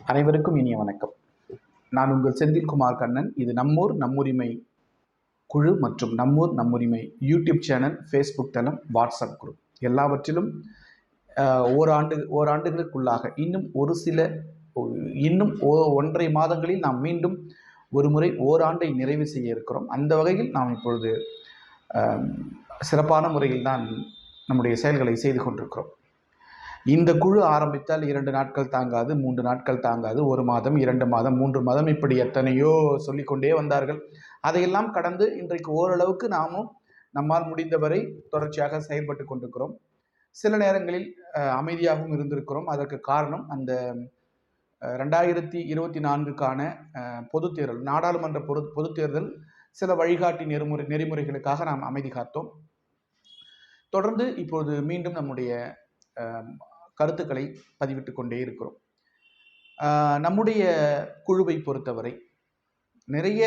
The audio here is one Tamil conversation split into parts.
அனைவருக்கும் இனிய வணக்கம். நான் உங்கள் செந்தில்குமார் கண்ணன். இது நம்மூர் நம்முரிமை குழு மற்றும் நம்மூர் நம்முரிமை யூடியூப் சேனல், ஃபேஸ்புக் தளம், வாட்ஸ்அப் குரூப் எல்லாவற்றிலும் ஓராண்டுகளுக்குள்ளாக இன்னும் 1.5 மாதங்களில் நாம் மீண்டும் ஒரு முறை ஓராண்டை நிறைவு செய்ய இருக்கிறோம். அந்த வகையில் நாம் இப்பொழுது சிறப்பான முறையில் தான் நம்முடைய செயல்களை செய்து கொண்டிருக்கிறோம். இந்த குழு ஆரம்பித்தால் 2 நாட்கள் தாங்காது, 3 நாட்கள் தாங்காது, 1 மாதம், 2 மாதம், 3 மாதம், இப்படி எத்தனையோ சொல்லிக்கொண்டே வந்தார்கள். அதையெல்லாம் கடந்து இன்றைக்கு ஓரளவுக்கு நம்மால் முடிந்தவரை தொடர்ச்சியாக செயல்பட்டு கொண்டிருக்கிறோம். சில நேரங்களில் அமைதியாகவும் இருந்திருக்கிறோம். அதற்கு காரணம் அந்த 2024க்கான பொதுத் தேர்தல், நாடாளுமன்ற பொதுத் தேர்தல், சில வழிகாட்டி நெறிமுறைகளுக்காக நாம் அமைதி காத்தோம். தொடர்ந்து இப்போது மீண்டும் நம்முடைய கருத்துக்களை பதிவிட்டு கொண்டே இருக்கிறோம். நம்முடைய குழுவை பொறுத்தவரை நிறைய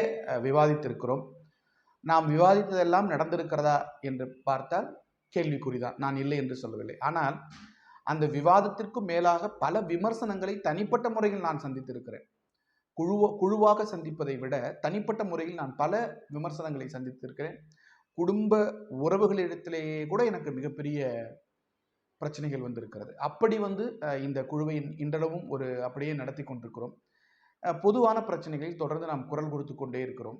விவாதித்திருக்கிறோம். நாம் விவாதித்ததெல்லாம் நடந்திருக்கிறதா என்று பார்த்தால் கேள்விக்குறிதான். நான் இல்லை என்று சொல்லவில்லை. ஆனால் அந்த விவாதத்திற்கும் மேலாக பல விமர்சனங்களை தனிப்பட்ட முறையில் நான் சந்தித்திருக்கிறேன். குழுவாக சந்திப்பதை விட தனிப்பட்ட முறையில் நான் பல விமர்சனங்களை சந்தித்திருக்கிறேன். குடும்ப உறவுகளிடத்திலேயே கூட எனக்கு மிகப்பெரிய பிரச்சனைகள் வந்திருக்கிறது. அப்படி இந்த குழுவை இன்றளவும் அப்படியே நடத்தி கொண்டிருக்கிறோம். பொதுவான பிரச்சனைகளில் தொடர்ந்து நாம் குரல் கொடுத்து கொண்டே இருக்கிறோம்.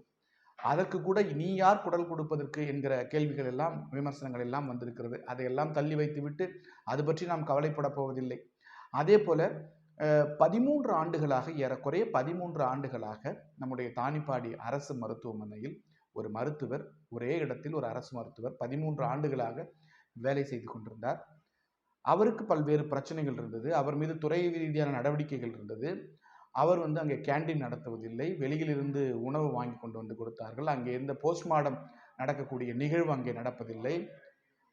அதற்கு கூட நீ யார் குரல் கொடுப்பதற்கு என்கிற கேள்விகள் எல்லாம், விமர்சனங்கள் எல்லாம் வந்திருக்கிறது. அதையெல்லாம் தள்ளி வைத்துவிட்டு அது பற்றி நாம் கவலைப்பட போவதில்லை. அதே போல 13 ஆண்டுகளாக, ஏறக்குறைய 13 ஆண்டுகளாக நம்முடைய தானிப்பாடி அரசு மருத்துவமனையில் ஒரு மருத்துவர், ஒரே இடத்தில் ஒரு அரசு மருத்துவர் 13 ஆண்டுகளாக வேலை செய்து கொண்டிருந்தார். அவருக்கு பல்வேறு பிரச்சனைகள் இருந்தது. அவர் மீது துறை ரீதியான நடவடிக்கைகள் இருந்தது. அவர் அங்கே கேண்டீன் நடத்துவதில்லை. வெளியிலிருந்து உணவு வாங்கி கொண்டு வந்து கொடுத்தார்கள். அங்கே எந்த போஸ்ட்மார்டம் நடக்கக்கூடிய நிகழ்வு அங்கே நடப்பதில்லை.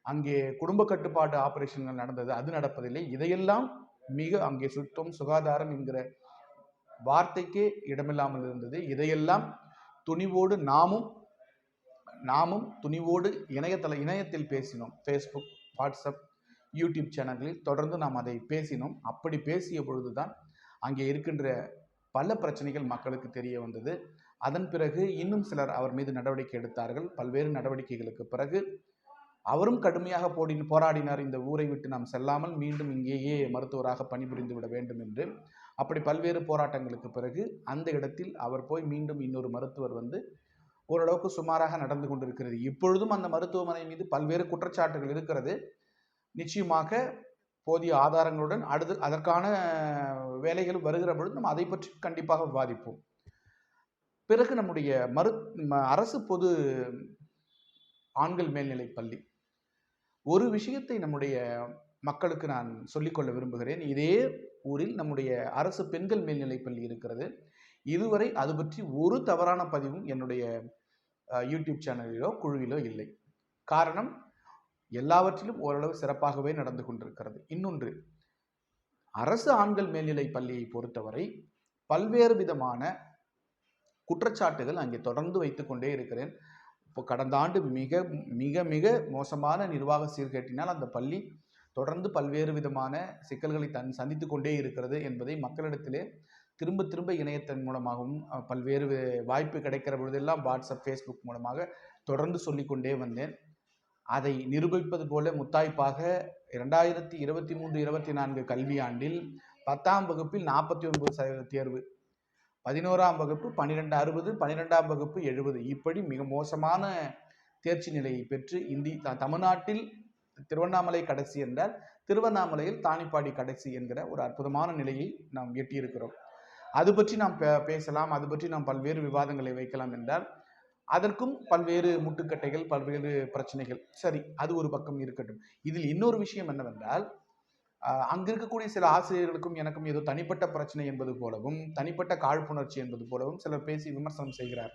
அங்கே குடும்ப கட்டுப்பாடு ஆபரேஷன்கள் நடந்தது, அது நடப்பதில்லை. இதையெல்லாம் அங்கே சுத்தம் சுகாதாரம் என்கிற வார்த்தைக்கே இடமில்லாமல் இருந்தது. இதையெல்லாம் துணிவோடு நாமும் துணிவோடு இணையத்தில் பேசினோம். ஃபேஸ்புக், வாட்ஸ்அப், யூடியூப் சேனல்களில் தொடர்ந்து நாம் அதை பேசினோம். அப்படி பேசிய பொழுதுதான் அங்கே இருக்கின்ற பல பிரச்சனைகள் மக்களுக்கு தெரிய வந்தது. அதன் பிறகு இன்னும் சிலர் அவர் மீது நடவடிக்கை எடுத்தார்கள். பல்வேறு நடவடிக்கைகளுக்கு பிறகு அவரும் கடுமையாக போராடினார். இந்த ஊரை விட்டு நாம் செல்லாமல் மீண்டும் இங்கேயே மருத்துவராக பணிபுரிந்து விட வேண்டும் என்று. அப்படி பல்வேறு போராட்டங்களுக்கு பிறகு அந்த இடத்தில் அவர் போய் மீண்டும் இன்னொரு மருத்துவர் ஓரளவுக்கு சுமாராக நடந்து கொண்டிருக்கிறது. இப்பொழுதும் அந்த மருத்துவமனை மீது பல்வேறு குற்றச்சாட்டுகள் இருக்கிறது. நிச்சயமாக போதிய ஆதாரங்களுடன் அதற்கான வேலைகள் வருகிற பொழுது நம்ம அதை பற்றி கண்டிப்பாக விவாதிப்போம். பிறகு நம்முடைய அரசு பொது ஆண்கள் மேல்நிலை பள்ளி, ஒரு விஷயத்தை நம்முடைய மக்களுக்கு நான் சொல்லிக்கொள்ள விரும்புகிறேன். இதே ஊரில் நம்முடைய அரசு பெண்கள் மேல்நிலை பள்ளி இருக்கிறது. இதுவரை அது பற்றி ஒரு தவறான பதிவும் என்னுடைய யூடியூப் சேனலிலோ குழுவிலோ இல்லை. காரணம், எல்லாவற்றிலும் ஓரளவு சிறப்பாகவே நடந்து கொண்டிருக்கிறது. இன்னொன்று, அரசு ஆண்கள் மேல்நிலை பள்ளியை பொறுத்தவரை பல்வேறு விதமான குற்றச்சாட்டுகள் அங்கே தொடர்ந்து வைத்துக் கொண்டே இருக்கிறேன். இப்போ கடந்த ஆண்டு மிக மிக மிக மோசமான நிர்வாக சீர்கேட்டினால் அந்த பள்ளி தொடர்ந்து பல்வேறு விதமான சிக்கல்களை சந்தித்து கொண்டே இருக்கிறது என்பதை மக்களிடத்திலே திரும்ப திரும்ப இணையத்தின் மூலமாகவும் பல்வேறு வாய்ப்பு கிடைக்கிற பொழுதெல்லாம் வாட்ஸ்அப், ஃபேஸ்புக் மூலமாக தொடர்ந்து சொல்லிக்கொண்டே வந்தேன். அதை நிரூபிப்பது போல முத்தாய்ப்பாக 2023-24 கல்வியாண்டில் 10ஆம் வகுப்பில் 49% தேர்வு, 11ஆம் வகுப்பு 1260, 12ஆம் வகுப்பு 70, இப்படி மிக மோசமான தேர்ச்சி நிலையை பெற்று தமிழ்நாட்டில் திருவண்ணாமலை கடைசி என்றால் திருவண்ணாமலையில் தானிப்பாடி கடைசி என்கிற ஒரு அற்புதமான நிலையை நாம் எட்டியிருக்கிறோம். அது பற்றி நாம் பேசலாம், அது பற்றி நாம் பல்வேறு விவாதங்களை வைக்கலாம் என்றால் அதற்கும் பல்வேறு முட்டுக்கட்டைகள், பல்வேறு பிரச்சனைகள். சரி, அது ஒரு பக்கம் இருக்கட்டும். இதில் இன்னொரு விஷயம் என்னவென்றால், அங்கு இருக்கக்கூடிய சில ஆசிரியர்களுக்கும் எனக்கும் ஏதோ தனிப்பட்ட பிரச்சனை என்பது போலவும், தனிப்பட்ட காழ்ப்புணர்ச்சி என்பது போலவும் சிலர் பேசி விமர்சனம் செய்கிறார்.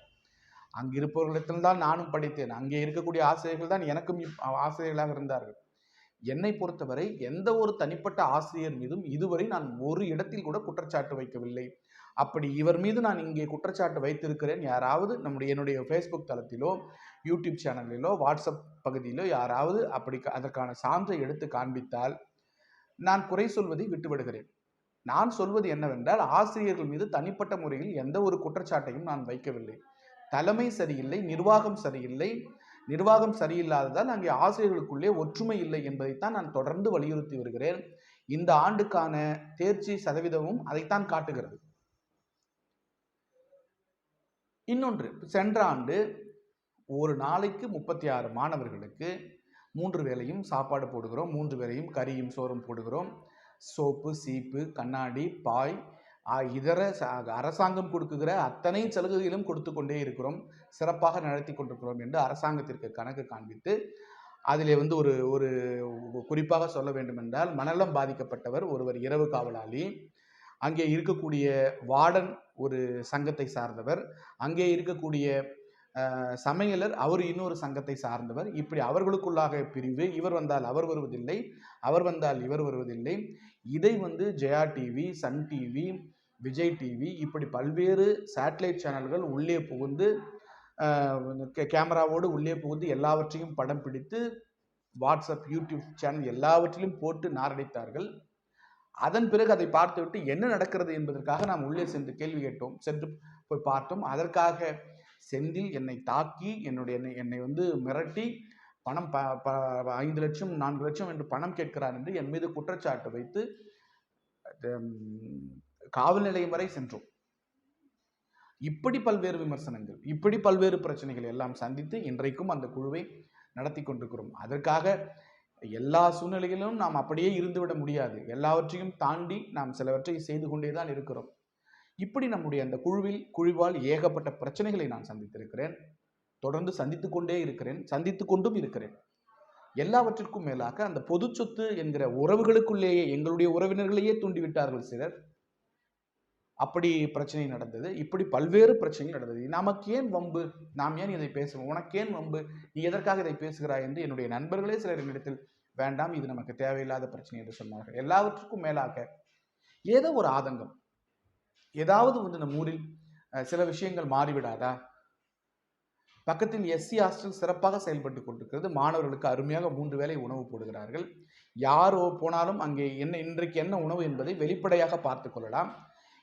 அங்கு இருப்பவர்களிடத்தில்தான் நானும் படித்தேன். அங்கே இருக்கக்கூடிய ஆசிரியர்கள் தான் எனக்கும் ஆசிரியர்களாக இருந்தார்கள். என்னை பொறுத்தவரை எந்த ஒரு தனிப்பட்ட ஆசிரியர் மீதும் இதுவரை நான் ஒரு இடத்தில் கூட குற்றச்சாட்டு வைக்கவில்லை. அப்படி இவர் மீது நான் இங்கே குற்றச்சாட்டு வைத்திருக்கிறேன், யாராவது என்னுடைய ஃபேஸ்புக் தளத்திலோ, யூடியூப் சேனலிலோ, வாட்ஸ்அப் பகுதியிலோ யாராவது அதற்கான சான்றை எடுத்து காண்பித்தால் நான் குறை சொல்வதை விட்டுவிடுகிறேன். நான் சொல்வது என்னவென்றால், ஆசிரியர்கள் மீது தனிப்பட்ட முறையில் எந்த ஒரு குற்றச்சாட்டையும் நான் வைக்கவில்லை. தலைமை சரியில்லை, நிர்வாகம் சரியில்லை. நிர்வாகம் சரியில்லாததால் அங்கே ஆசிரியர்களுக்குள்ளே ஒற்றுமை இல்லை என்பதைத்தான் நான் தொடர்ந்து வலியுறுத்தி வருகிறேன். இந்த ஆண்டுக்கான தேர்ச்சி சதவீதமும் அதைத்தான் காட்டுகிறது. இன்னொன்று, சென்ற ஆண்டு ஒரு நாளைக்கு 36 மாணவர்களுக்கு 3 வேளையும் சாப்பாடு போடுகிறோம், 3 வேளையும் கறியும் சோறும் போடுகிறோம். சோப்பு, சீப்பு, கண்ணாடி, பாய், இதர அரசாங்கம் கொடுக்குகிற அத்தனை சலுகைகளும் கொடுத்து கொண்டே இருக்கிறோம், சிறப்பாக நடத்தி கொண்டிருக்கிறோம் என்று அரசாங்கத்திற்கு கணக்கு காண்பித்து, அதிலே ஒரு ஒரு குறிப்பாக சொல்ல வேண்டும் என்றால், மனநலம் பாதிக்கப்பட்டவர் ஒருவர் இரவு காவலாளி, அங்கே இருக்கக்கூடிய வார்டன் ஒரு சங்கத்தை சார்ந்தவர், அங்கே இருக்கக்கூடிய சமையலர் அவர் இன்னொரு சங்கத்தை சார்ந்தவர். இப்படி அவர்களுக்குள்ளாக பிரிவு, இவர் வந்தால் அவர் வருவதில்லை, அவர் வந்தால் இவர் வருவதில்லை. இதை Jaya TV, Sun TV, Vijay TV, இப்படி பல்வேறு சேட்டலைட் சேனல்கள் உள்ளே புகுந்து கேமராவோடு உள்ளே புகுந்து எல்லாவற்றையும் படம் பிடித்து வாட்ஸ்அப், யூடியூப் சேனல் எல்லாவற்றிலும் போட்டு நாரடித்தார்கள். அதன் பிறகு அதை பார்த்துவிட்டு என்ன நடக்கிறது என்பதற்காக நாம் உள்ளே சென்று கேள்வி கேட்டோம், சென்று போய் பார்த்தோம். அதற்காக செந்தில் என்னை தாக்கி என்னை மிரட்டி பணம் 5 லட்சம் 4 லட்சம் என்று பணம் கேட்கிறார் என்று என் மீது குற்றச்சாட்டு வைத்து காவல் நிலையம் வரை சென்றோம். இப்படி பல்வேறு விமர்சனங்கள், இப்படி பல்வேறு பிரச்சனைகள் எல்லாம் சந்தித்து இன்றைக்கும் அந்த குழுவை நடத்தி கொண்டிருக்கிறோம். அதற்காக எல்லா சூழ்நிலைகளிலும் நாம் அப்படியே இருந்துவிட முடியாது. எல்லாவற்றையும் தாண்டி நாம் சிலவற்றை செய்து கொண்டேதான் இருக்கிறோம். இப்படி நம்முடைய அந்த குழுவால் ஏகப்பட்ட பிரச்சனைகளை நான் சந்தித்திருக்கிறேன், தொடர்ந்து சந்தித்து கொண்டே இருக்கிறேன், சந்தித்து கொண்டும் இருக்கிறேன். எல்லாவற்றிற்கும் மேலாக அந்த பொது சொத்து என்கிற உறவுகளுக்குள்ளேயே எங்களுடைய உறவினர்களையே தூண்டிவிட்டார்கள் சிலர். அப்படி பிரச்சனை நடந்தது. இப்படி பல்வேறு பிரச்சனைகள் நடந்தது. நமக்கு ஏன் வம்பு, நாம் ஏன் இதை பேசுவோம், உனக்கு ஏன் வம்பு, நீ எதற்காக இதை பேசுகிறாய் என்று என்னுடைய நண்பர்களே சிலர் என்னிடத்தில் வேண்டாம், இது நமக்கு தேவையில்லாத பிரச்சனை என்று சொன்னார்கள். எல்லாவற்றுக்கும் மேலாக ஏதோ ஒரு ஆதங்கம், ஏதாவது நம் ஊரில் சில விஷயங்கள் மாறிவிடாதா? பக்கத்தில் எஸ்சி ஹாஸ்டல் சிறப்பாக செயல்பட்டு கொண்டிருக்கிறது. மாணவர்களுக்கு அருமையாக 3 வேளை உணவு போடுகிறார்கள். யாரோ போனாலும் அங்கே இன்றைக்கு என்ன உணவு என்பதை வெளிப்படையாக பார்த்து கொள்ளலாம்.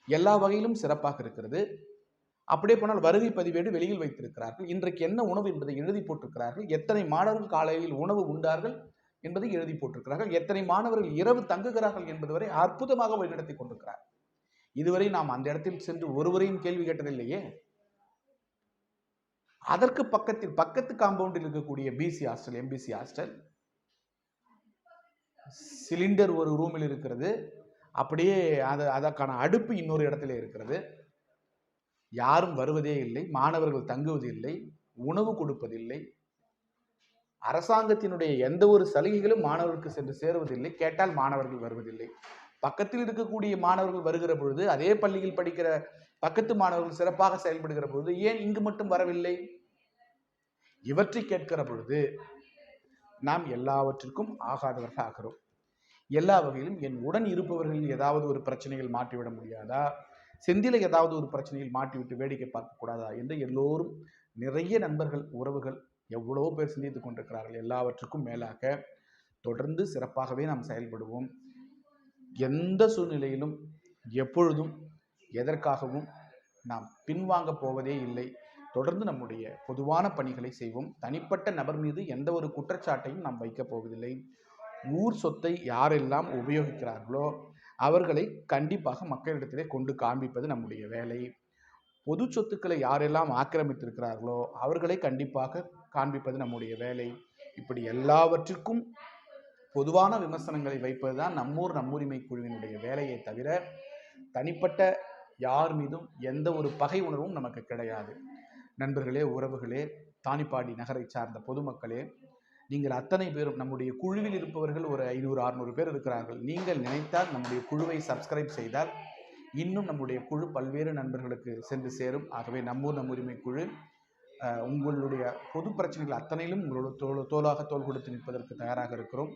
எல்லா வகையிலும் சிறப்பாக இருக்கிறது. அப்படியே போனால் வருகை பதிவேடு வெளியில் வைத்திருக்கிறார்கள். இன்றைக்கு என்ன உணவு என்பதை எழுதி போட்டிருக்கிறார்கள். எத்தனை மாணவர்கள் காலையில் உணவு உண்டார்கள் என்பதை எழுதி போட்டிருக்கிறார்கள். எத்தனை மாணவர்கள் இரவு தங்குகிறார்கள் என்பது வரை அற்புதமாக வழிநடத்தி கொண்டிருக்கிறார். இதுவரை நாம் அந்த இடத்தில் சென்று ஒருவரையும் கேள்வி கேட்டதில்லையே. அதற்கு பக்கத்து காம்பவுண்டில் இருக்கக்கூடிய BC hostel, MBC hostel, cylinder ஒரு ரூமில் இருக்கிறது, அப்படியே அதற்கான அடுப்பு இன்னொரு இடத்துல இருக்கிறது. யாரும் வருவதே இல்லை, மாணவர்கள் தங்குவதில்லை, உணவு கொடுப்பதில்லை, அரசாங்கத்தினுடைய எந்த ஒரு சலுகைகளும் மாணவர்களுக்கு சென்று சேருவதில்லை. கேட்டால் மாணவர்கள் வருவதில்லை. பக்கத்தில் இருக்கக்கூடிய மாணவர்கள் வருகிற பொழுது, அதே பள்ளியில் படிக்கிற பக்கத்து மாணவர்கள் சிறப்பாக செயல்படுகிற பொழுது ஏன் இங்கு மட்டும் வரவில்லை? இவற்றை கேட்கிற பொழுது நாம் எல்லாவற்றிற்கும் ஆகாதவர்கள் ஆகிறோம். எல்லா வகையிலும் என் உடன் இருப்பவர்கள் ஏதாவது ஒரு பிரச்சனைகள் மாற்றிவிட முடியாதா, செந்திலை ஏதாவது ஒரு பிரச்சனையில் மாட்டிவிட்டு வேடிக்கை பார்க்கக்கூடாதா என்று எல்லோரும், நிறைய நண்பர்கள், உறவுகள், எவ்வளவோ பேர் சிந்தித்துக் கொண்டிருக்கிறார்கள். எல்லாவற்றுக்கும் மேலாக தொடர்ந்து சிறப்பாகவே நாம் செயல்படுவோம். எந்த சூழ்நிலையிலும் எப்பொழுதும் எதற்காகவும் நாம் பின்வாங்க போவதே இல்லை. தொடர்ந்து நம்முடைய பொதுவான பணிகளை செய்வோம். தனிப்பட்ட நபர் மீது எந்த ஒரு குற்றச்சாட்டையும் நாம் வைக்கப் போவதில்லை. ஊர் சொத்தை யாரெல்லாம் உபயோகிக்கிறார்களோ அவர்களை கண்டிப்பாக மக்களிடத்திலே கொண்டு காண்பிப்பது நம்முடைய வேலை. பொது சொத்துக்களை யாரெல்லாம் ஆக்கிரமித்திருக்கிறார்களோ அவர்களை கண்டிப்பாக காண்பிப்பது நம்முடைய வேலை. இப்படி எல்லாவற்றிற்கும் பொதுவான விமர்சனங்களை வைப்பதுதான் நம்மூர் நம்முரிமை குழுவினுடைய வேலையை தவிர தனிப்பட்ட யார் மீதும் எந்த ஒரு பகை உணர்வும் நமக்கு கிடையாது. நண்பர்களே, உறவுகளே, தானிப்பாடி நகரை சார்ந்த பொதுமக்களே, நீங்கள் அத்தனை பேரும், நம்முடைய குழுவில் இருப்பவர்கள் ஒரு 500-600 பேர் இருக்கிறார்கள். நீங்கள் நினைத்தால் நம்முடைய குழுவை சப்ஸ்கிரைப் செய்தால் இன்னும் நம்முடைய குழு பல்வேறு நண்பர்களுக்கு சென்று சேரும். ஆகவே நம்மூர் நம்முரிமை குழு உங்களுடைய பொது பிரச்சனைகள் அத்தனையிலும் உங்களோட தோளாக தோள் கொடுத்து நிற்பதற்கு தயாராக இருக்கிறோம்.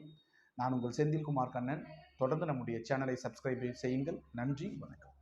நான் உங்கள் செந்தில்குமார் கண்ணன். தொடர்ந்து நம்முடைய சேனலை சப்ஸ்கிரைப் செய்யுங்கள். நன்றி, வணக்கம்.